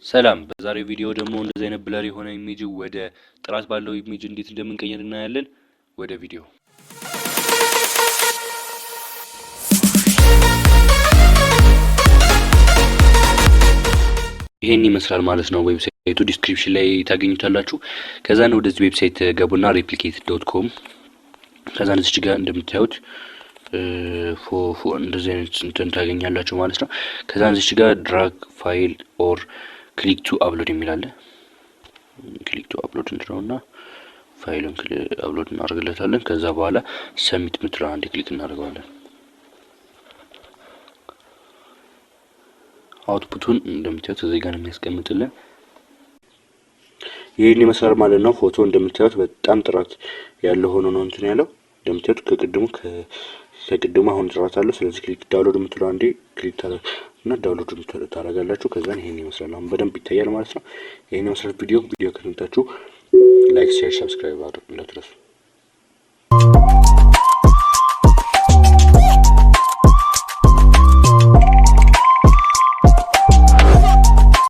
ሰላም በዛሬው ቪዲዮ ደግሞ እንደዚህ አይነት ብለር የሆነ ኢሜጅ ወደ ጥራት ባለው ኢሜጅ እንዴት እንደምንቀይር እናያለን። ወደ ቪዲዮ ይሄን ይመስላል ማለት ነው። ዌብሳይቱ ዲስክሪፕሽን ላይ ታገኙታላችሁ። ከዛን ወደዚህ ዌብሳይት ገቡና replicate.com ከዛን እዚህ ጋር እንደምታዩት እንደዚህ አይነት እንትን ታገኛላችሁ ማለት ነው። ከዛን እዚህ ጋር ድራግ ፋይል ኦር click to upload የሚላል click to upload እንደሆነና ፋይሉን አፕሎድ እናደርግለታለን። ከዛ በኋላ ሰሚት ምትራ አንድ ክሊክ እናደርጋለን። አውትፑቱን እንደምታዩት እዚህ ጋር ነው የሚያስቀምጥልን። ይሄን ይመስላል ማለት ነው። ፎቶ እንደምታዩት በጣም ጥራት ያለው ሆኖ ነው እንትን ያለው። እንደምታዩት ከቅድሙ አሁን ጥራት አለው። ስለዚህ ክሊክ ዳውንሎድ የምትለው አንዴ ክሊክ እና ዳውንሎድ ታደርጋላችሁ። ከዛን ይሄን ይመስላል አሁን በደንብ ይታያል ማለት ነው። ይሄን ይመስላል ቪዲዮ ከተመቻችሁ ላይክ፣ ሼር፣ ሰብስክራይብ አድርጉ እንዳትረሱ።